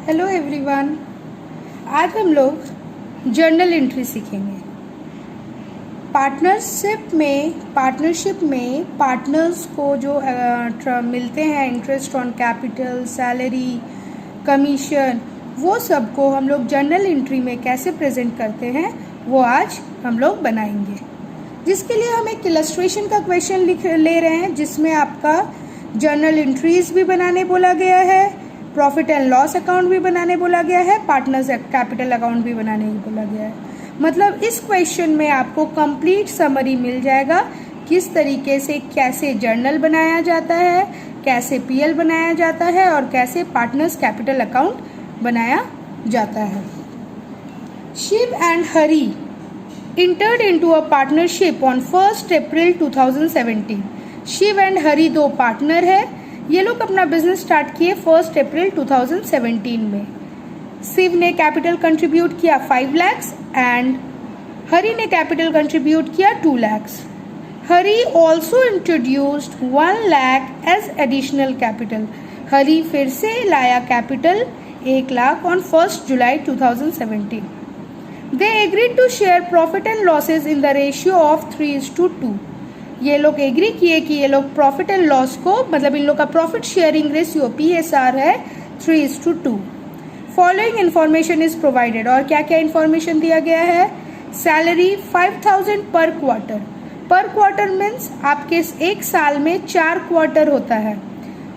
Hello everyone. आज हम लोग जर्नल एंट्री सीखेंगे। पार्टनरशिप में पार्टनर्स को जो मिलते हैं interest on capital, salary, commission, वो सब को हम लोग जर्नल एंट्री में कैसे प्रेजेंट करते हैं वो आज हम लोग बनाएंगे। जिसके लिए हम एक इलस्ट्रेशन का क्वेश्चन ले रहे हैं जिसमें आपका जर्नल एंट्रीज भी बनाने बोला गया है, प्रॉफिट एंड लॉस अकाउंट भी बनाने बोला गया है, पार्टनर्स कैपिटल अकाउंट भी बनाने बोला गया है। मतलब इस क्वेश्चन में आपको कंप्लीट समरी मिल जाएगा किस तरीके से कैसे जर्नल बनाया जाता है, कैसे पीएल बनाया जाता है और कैसे पार्टनर्स कैपिटल अकाउंट बनाया जाता है। Shiv and Hari entered into a partnership on 1st April 2017। Shiv and Hari दो पार्टनर है। ये लोग अपना बिजनेस स्टार्ट किए 1 अप्रैल 2017 में। शिव ने कैपिटल कंट्रीब्यूट किया 5 लाख एंड हरी ने कैपिटल कंट्रीब्यूट किया 2 lakh. Hari also introduced 1 lakh as additional capital. Hari फिर से लाया कैपिटल 1 लाख ऑन 1 जुलाई 2017। They agreed to share profit and losses in the ratio of 3:2। ये लोग एग्री किए कि ये लोग प्रॉफिट एंड लॉस को मतलब इन लोग का प्रॉफिट शेयरिंग रेशियो PSR है 3:2। Following information is provided. और क्या क्या इन्फॉर्मेशन दिया गया है? सैलरी 5,000 पर क्वार्टर। पर क्वार्टर मीन्स आपके एक साल में 4 क्वार्टर होता है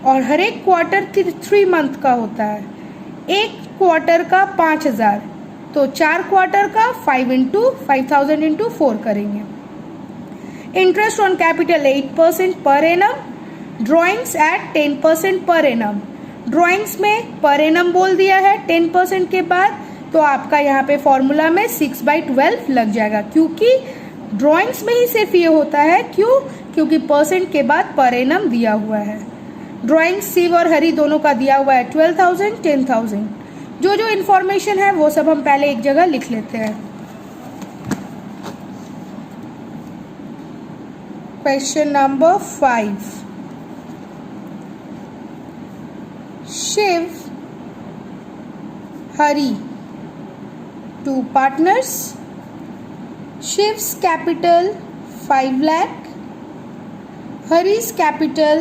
और हर एक क्वार्टर 3 मंथ का होता है। एक क्वार्टर का 5,000 तो 4 क्वार्टर का 5,000 इंटू 4 करेंगे। Interest on capital 8% per annum. Drawings eight 10% per annum. Drawings में पर एनम बोल दिया है 10% के बाद, तो आपका यहाँ पे फॉर्मूला में 6/12 लग जाएगा क्योंकि ड्रॉइंग्स में ही सिर्फ ये होता है। क्यों? क्योंकि परसेंट के बाद पर एनम दिया हुआ है। ड्रॉइंग्स शिव और हरी दोनों का दिया हुआ है 12,000, 10,000। जो जो इन्फॉर्मेशन है वो सब हम पहले एक जगह लिख लेते हैं। Question number 5। Shiv, Hari 2 partners. Shiv's capital 5 lakh, Hari's capital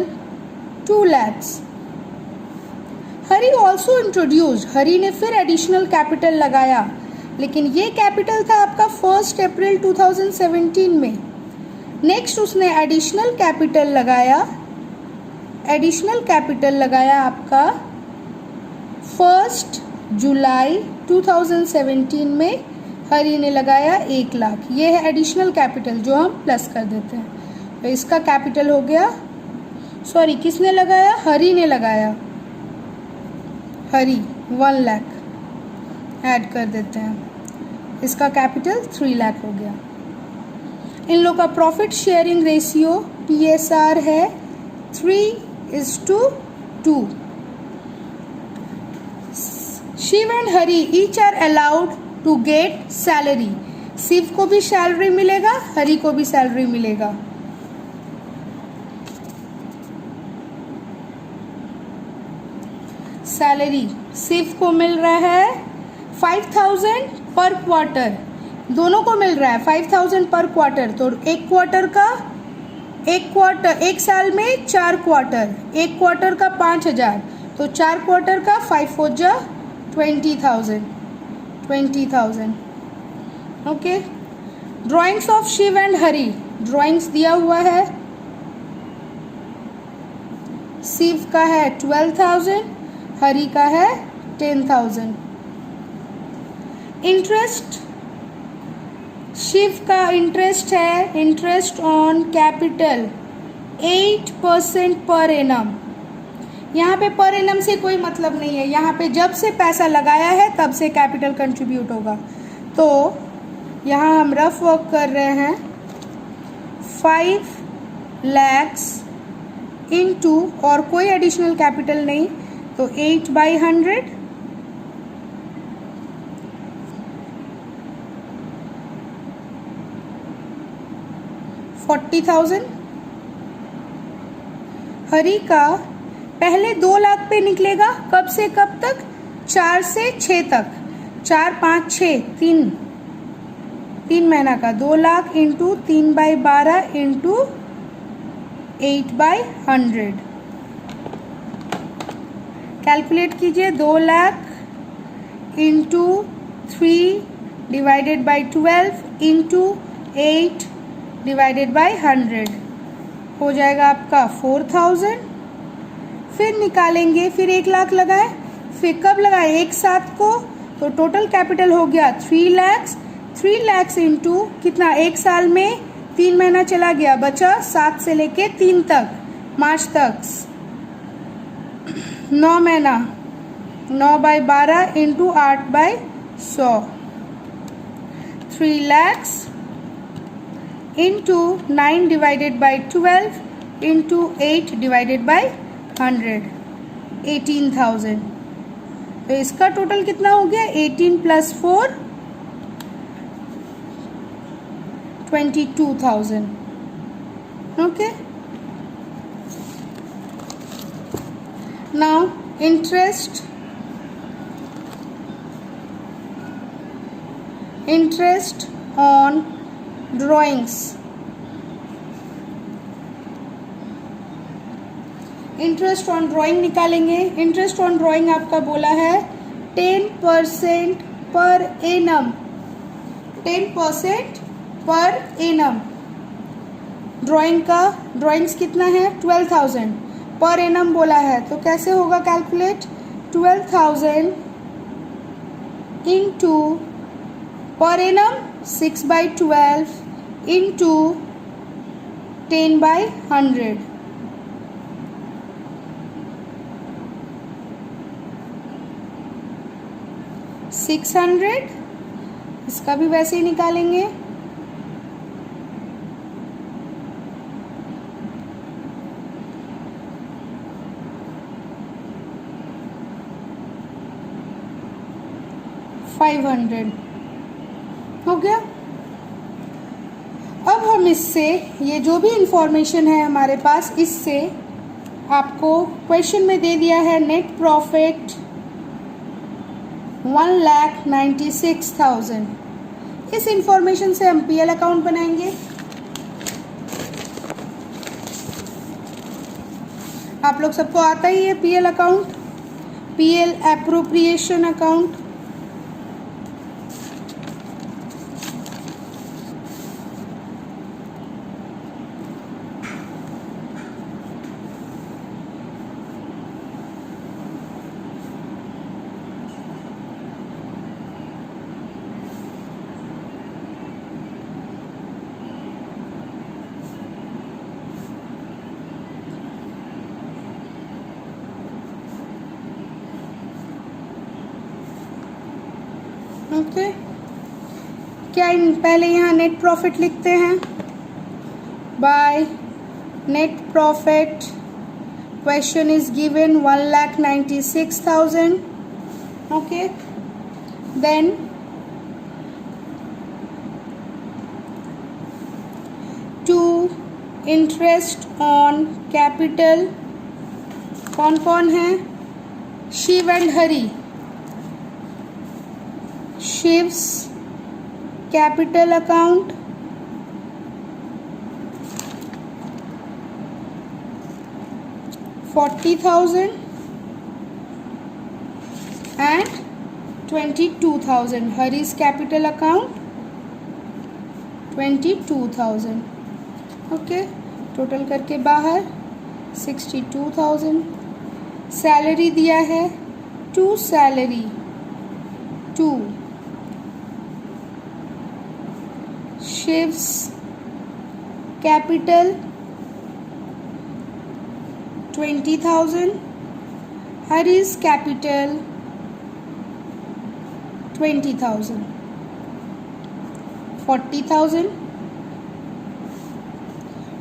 2 lakhs। Hari also introduced. Hari ने फिर एडिशनल कैपिटल लगाया, लेकिन ये कैपिटल था आपका 1 अप्रैल 2017 में। नेक्स्ट उसने एडिशनल कैपिटल लगाया। एडिशनल कैपिटल लगाया आपका 1 जुलाई 2017 में। हरी ने लगाया 1 लाख। ये है एडिशनल कैपिटल जो हम प्लस कर देते हैं। तो इसका कैपिटल हो गया, सॉरी किसने लगाया? हरी ने लगाया। हरी 1 लाख ऐड कर देते हैं, इसका कैपिटल 3 लाख हो गया। इन लोग का प्रॉफिट शेयरिंग रेशियो PSR है 3:2। Shiv and Hari each are allowed to get salary. Shiv को भी सैलरी मिलेगा, हरी को भी सैलरी मिलेगा। सैलरी शिव को मिल रहा है 5,000 पर क्वार्टर, दोनों को मिल रहा है 5,000 पर क्वार्टर। तो एक साल में 4 क्वार्टर, एक क्वार्टर का 5,000 तो 4 क्वार्टर का 5 हो जा 20,000। Okay. Drawings of Shiv and Hari. Drawings दिया हुआ है, शिव का है 12,000, हरी का है 10,000। इंटरेस्ट, शिव का इंटरेस्ट है interest on capital 8% per annum. यहाँ पे पर एनम से कोई मतलब नहीं है, यहाँ पे जब से पैसा लगाया है तब से कैपिटल कंट्रीब्यूट होगा। तो यहाँ हम रफ वर्क कर रहे हैं 5 lakhs इंटू और कोई एडिशनल कैपिटल नहीं तो 8/100 40,000। हरी का पहले 2 लाख पे निकलेगा, कब से कब तक? 4 से 6 तक, 4 5 6 तीन महीना का 2 लाख इंटू 3/12 इंटू 8/100। कैलकुलेट कीजिए। 2 lakh into 3 divided by 12 into 8 divided by 100 हो जाएगा आपका 4000। फिर निकालेंगे, फिर 1 लाख लगाए, फिर कब लगाए, एक साथ को, तो टोटल कैपिटल हो गया 3 लाख। 3 लाख इंटू कितना, एक साल में 3 महीना चला गया, बचा 7 से लेके 3 तक, मार्च तक 9 महीना, 9/12 into 8/100। 3 lakh into 9 divided by 12 into 8 divided by 100, 18,000। तो इसका टोटल कितना हो गया, 18 + 4 22,000। Okay, now interest on drawings. Interest on drawing निकालेंगे। इंटरेस्ट ऑन ड्राइंग आपका बोला है 10% per annum, 10% per annum. Drawings कितना है, 12,000 पर एनम बोला है, तो कैसे होगा calculate, 12,000 into per annum 6/12 into 10/100, 600। इसका भी वैसे ही निकालेंगे। $500 हो गया। अब हम इससे, ये जो भी इंफॉर्मेशन है हमारे पास, इससे आपको क्वेश्चन में दे दिया है नेट प्रॉफिट 1,96,000। इस इंफॉर्मेशन से हम पीएल अकाउंट बनाएंगे। आप लोग सबको आता ही है PL account, PL appropriation account. Okay, क्या पहले यहाँ नेट प्रॉफिट लिखते हैं, by net profit question is given 1,96,000। Okay, then to interest on capital, कौन कौन है, Shiv and Hari. Shiv's capital account, $40,000 and 22,000। Hari's capital account 22,000। Okay, total करके बाहर 62,000। सैलरी दिया है, to salary 2। Shiv's capital 20,000, Hari's capital 20,000, 40,000।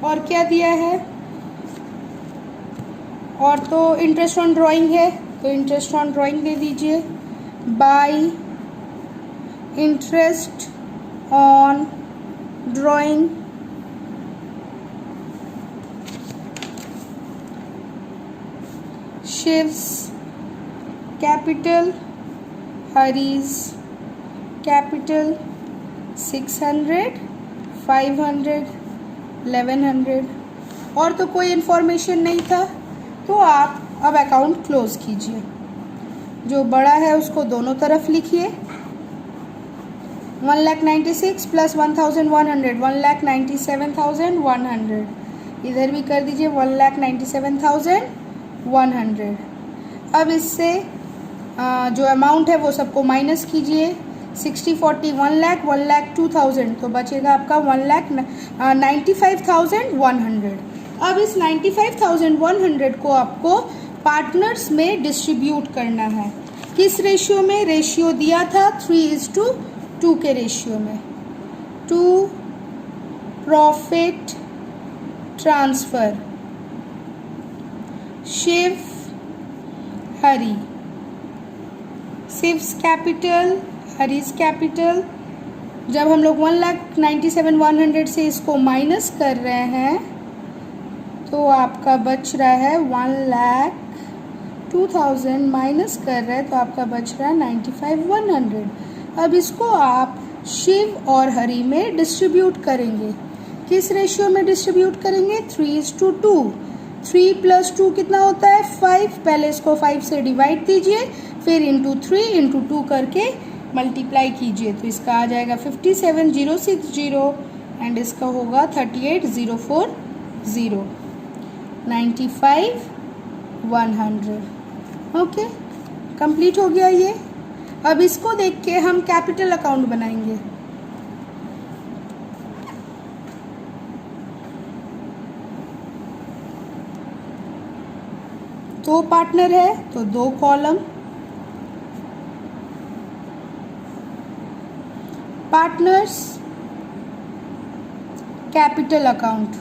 और क्या दिया है, और तो इंटरेस्ट ऑन ड्राइंग है, तो इंटरेस्ट ऑन ड्राइंग दे दीजिए, by interest on drawing Shiv's capital Hari's capital 600, 500, 1100 और तो कोई इन्फॉर्मेशन नहीं था, तो आप अब अकाउंट क्लोज कीजिए। जो बड़ा है उसको दोनों तरफ लिखिए। 1,96,000 प्लस 1,100, 1,97,100। इधर भी कर दीजिए 1,97,100। अब इससे जो अमाउंट है वो सबको माइनस कीजिए। 60, 40, 1 लाख, 1,02,000, तो बचेगा आपका 1,95,100। अब इस 95,100 को आपको पार्टनर्स में डिस्ट्रीब्यूट करना है। किस रेशियो में? रेशियो दिया था 3:2 के रेशियो में। To profit transfer Shiv Hari, Shiv's capital, Hari's capital. जब हम लोग 1,97,100 से इसको माइनस कर रहे हैं तो आपका बच रहा है 1,02,000, माइनस कर रहे हैं तो आपका बच रहा है 95,100। अब इसको आप शिव और हरी में डिस्ट्रीब्यूट करेंगे। किस रेशियो में डिस्ट्रीब्यूट करेंगे? 3:2। 3 + 2 कितना होता है? 5। पहले इसको 5 से डिवाइड कीजिए, फिर इंटू 3 इंटू 2 करके मल्टीप्लाई कीजिए, तो इसका आ जाएगा 57,060 एंड इसका होगा 38,040, 95,100। ओके, कंप्लीट हो गया ये। अब इसको देख के हम कैपिटल अकाउंट बनाएंगे। दो पार्टनर है तो 2 कॉलम। पार्टनर्स कैपिटल अकाउंट,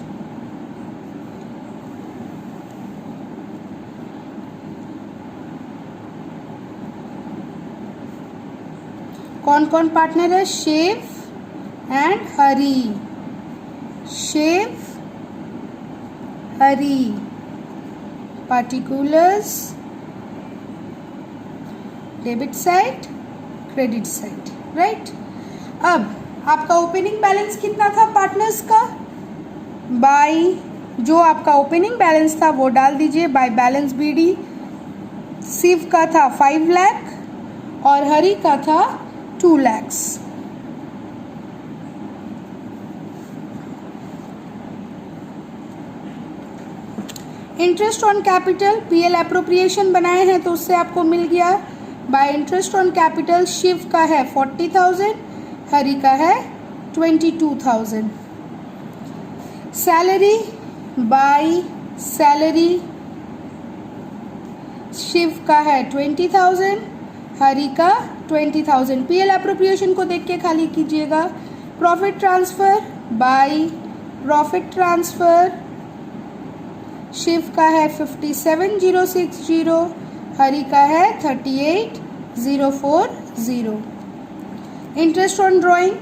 कौन कौन पार्टनर है? Shiv and Hari, Shiv Hari. Particulars debit side, credit side, right. अब आपका ओपनिंग बैलेंस कितना था पार्टनर्स का? बाय जो आपका ओपनिंग बैलेंस था वो डाल दीजिए बाय बैलेंस BD। शिव का था 5 लाख और हरी का था 2 lakh. Interest on capital PL appropriation बनाए हैं तो उससे आपको मिल गया। By interest on capital Shiv का है 40,000, हरी का है 22,000। सैलरी बाय सैलरी शिव का है 20,000, हरी का 20,000। PL एप्रोप्रिएशन को देख के खाली कीजिएगा। Profit transfer by profit transfer Shiv का है 57,060, हरी का है 38,040। इंटरेस्ट ऑन ड्राइंग,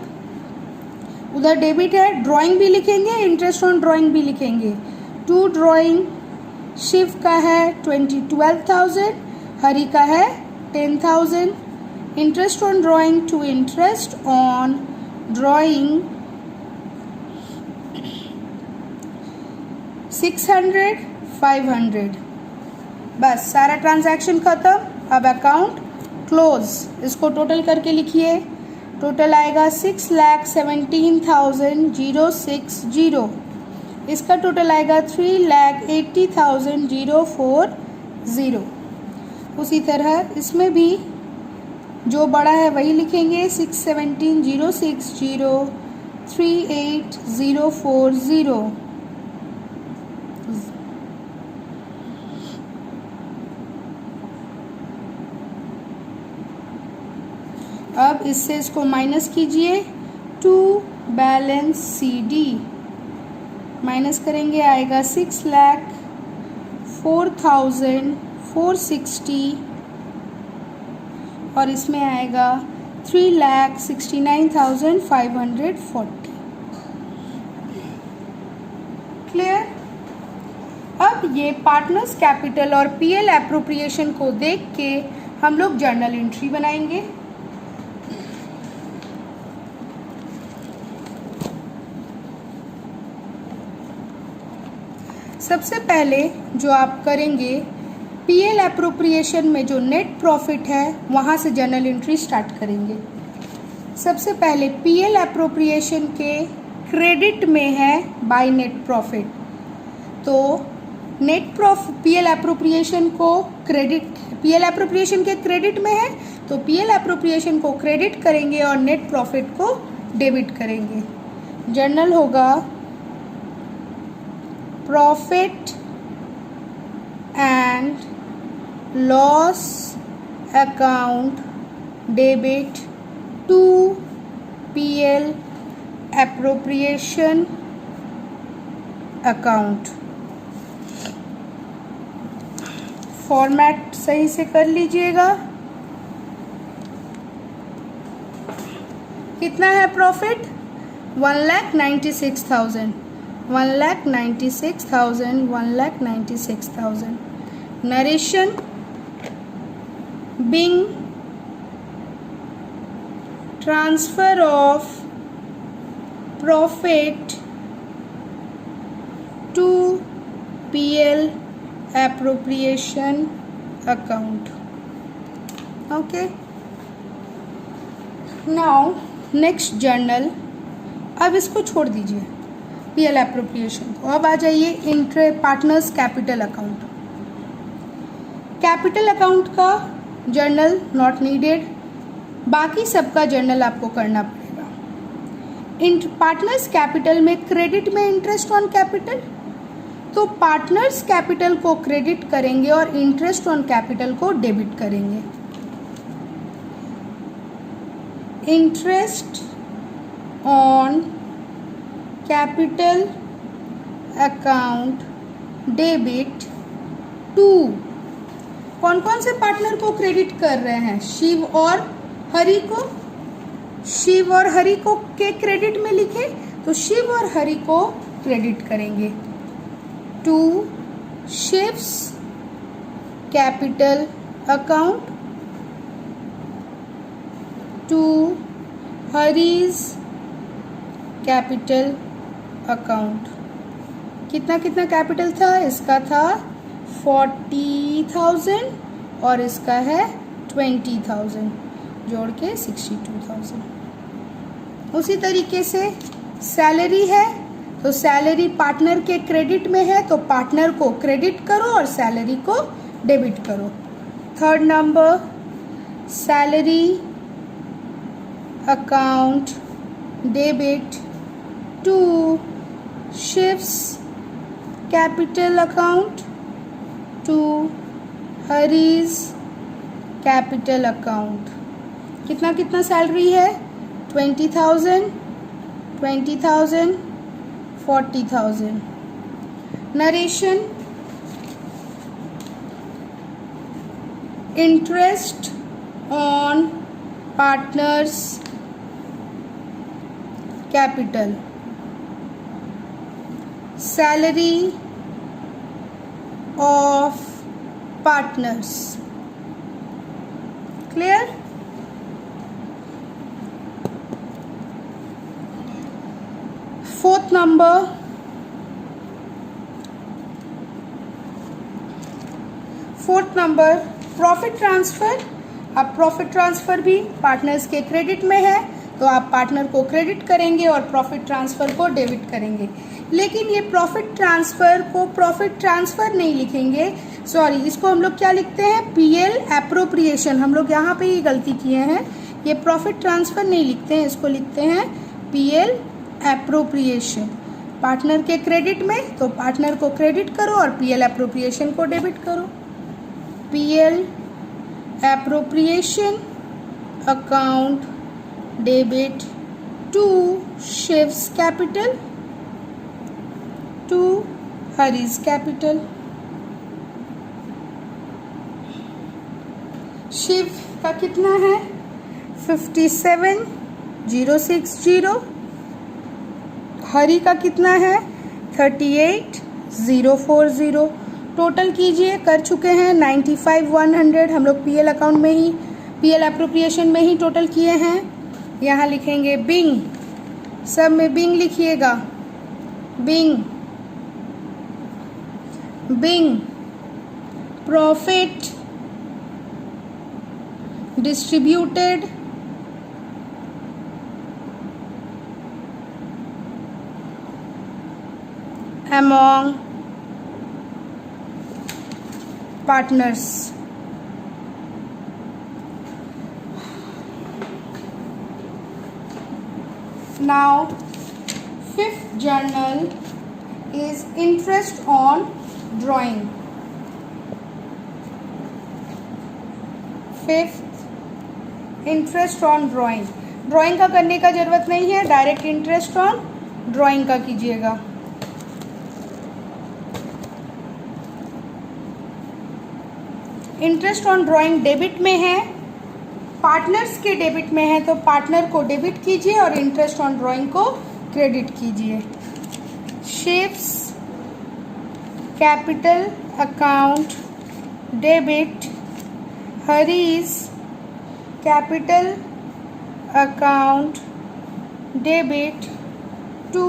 उधर डेबिट है, ड्राइंग भी लिखेंगे, इंटरेस्ट ऑन ड्राइंग भी लिखेंगे। टू ड्राइंग शिव का है 12,000, हरी का है 10,000। Interest on drawing to interest on drawing 600, 500। बस सारा ट्रांजैक्शन खत्म। अब अकाउंट क्लोज। इसको टोटल करके लिखिए। टोटल आएगा 6,17,060। इसका टोटल आएगा 3,80,040। उसी तरह इसमें भी जो बड़ा है वही लिखेंगे। 617,060, 38,040। अब इससे इसको माइनस कीजिए। टू बैलेंस CD माइनस करेंगे, आएगा 6,04,460 और इसमें आएगा 3,69,540। क्लियर। अब ये पार्टनर्स कैपिटल और PL एप्रोप्रिएशन को देख के हम लोग जर्नल एंट्री बनाएंगे। सबसे पहले जो आप करेंगे, पीएल एप्रोप्रिएशन में जो नेट प्रॉफिट है वहाँ से जर्नल एंट्री स्टार्ट करेंगे। सबसे पहले पीएल एप्रोप्रिएशन के क्रेडिट में है बाय नेट प्रॉफिट, तो नेट प्रॉफिट पीएल एप्रोप्रिएशन को क्रेडिट, पीएल एप्रोप्रिएशन के क्रेडिट में है तो पीएल एप्रोप्रिएशन को क्रेडिट करेंगे और नेट प्रॉफिट को डेबिट करेंगे। जर्नल होगा profit and loss account debit to PL appropriation account. Format सही से कर लीजिएगा। कितना है profit? 1,96,000, 1,96,000, 1,96,000। Narration, being transfer of profit to PL appropriation account. Okay, now next journal. अब इसको छोड़ दीजिए पीएल एप्रोप्रिएशन को, अब आ जाइए entry partners capital account. Capital account का जर्नल नॉट नीडेड, बाकी सबका जर्नल आपको करना पड़ेगा। पार्टनर्स कैपिटल में क्रेडिट में इंटरेस्ट ऑन कैपिटल, तो पार्टनर्स कैपिटल को क्रेडिट करेंगे और इंटरेस्ट ऑन कैपिटल को डेबिट करेंगे। Interest on capital account debit to, कौन कौन से पार्टनर को क्रेडिट कर रहे हैं? शिव और हरि को, शिव और हरि को के क्रेडिट में लिखे तो शिव और हरि को क्रेडिट करेंगे। To Shiv's capital account, to Hari's capital account. कितना कितना कैपिटल था? इसका था 40,000 और इसका है 20,000, जोड़ के 62,000। उसी तरीके से सैलरी है तो सैलरी पार्टनर के क्रेडिट में है तो पार्टनर को क्रेडिट करो और सैलरी को डेबिट करो। Third number, salary account debit to Shiv's capital account, to Hari's capital account. कितना कितना सैलरी है? 20,000, 20,000, 40,000। Narration, interest on partners capital, salary of partners. Clear? Fourth number, profit transfer. अब प्रॉफिट ट्रांसफर भी पार्टनर्स के क्रेडिट में है तो आप पार्टनर को क्रेडिट करेंगे और प्रॉफिट ट्रांसफर को डेबिट करेंगे। लेकिन ये प्रॉफिट ट्रांसफर को प्रॉफिट ट्रांसफर नहीं लिखेंगे, सॉरी, इसको हम लोग क्या लिखते हैं? PL appropriation. हम लोग यहाँ पे ही गलती किए हैं, ये प्रॉफिट ट्रांसफर नहीं लिखते हैं, इसको लिखते हैं पीएल एप्रोप्रिएशन। पार्टनर के क्रेडिट में तो पार्टनर को क्रेडिट करो और पीएल एप्रोप्रिएशन को डेबिट करो। PL appropriation account debit to Shiv's capital, to Hari's capital. Shiv का कितना है? 57,060। हरि का कितना है? 38,040। टोटल कीजिए, कर चुके हैं 95,100। हम लोग पीएल अकाउंट में ही, पीएल एप्रोप्रिएशन में ही टोटल किए हैं। यहाँ लिखेंगे बिंग, सब में बिंग लिखिएगा, Bing being profit distributed among partners. Now, fifth journal is interest on drawing. Fifth, interest on drawing. Drawing का करने का जरूरत नहीं है, डायरेक्ट इंटरेस्ट ऑन ड्राइंग का कीजिएगा. इंटरेस्ट ऑन ड्राइंग डेबिट में है, पार्टनर्स के डेबिट में है, तो पार्टनर को डेबिट कीजिए और इंटरेस्ट ऑन ड्राइंग को क्रेडिट कीजिए. शिप्स capital account debit, Hari's capital account debit to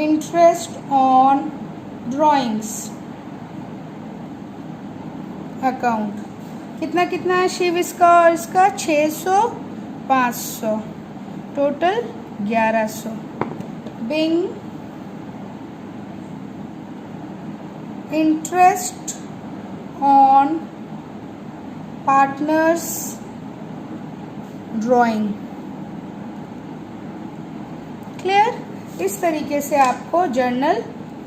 interest on drawings account. कितना कितना है शिव इसका और इसका? 600 500, total 1100. Being interest on partners drawing. Clear? इस तरीके से आपको जर्नल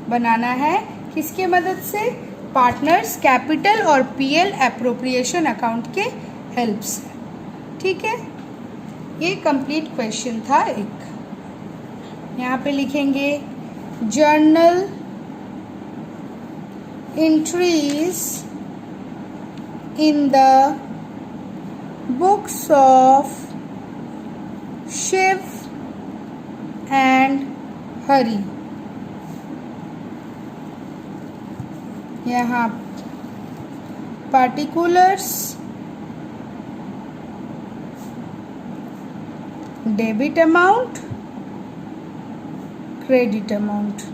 बनाना है. किसके मदद से? पार्टनर्स कैपिटल और पीएल एप्रोप्रिएशन अकाउंट के हेल्प से. ठीक है, ये कंप्लीट क्वेश्चन था. एक यहाँ पे लिखेंगे journal entries in the books of Shiv and Hari. यहाँ particulars, debit amount, credit amount.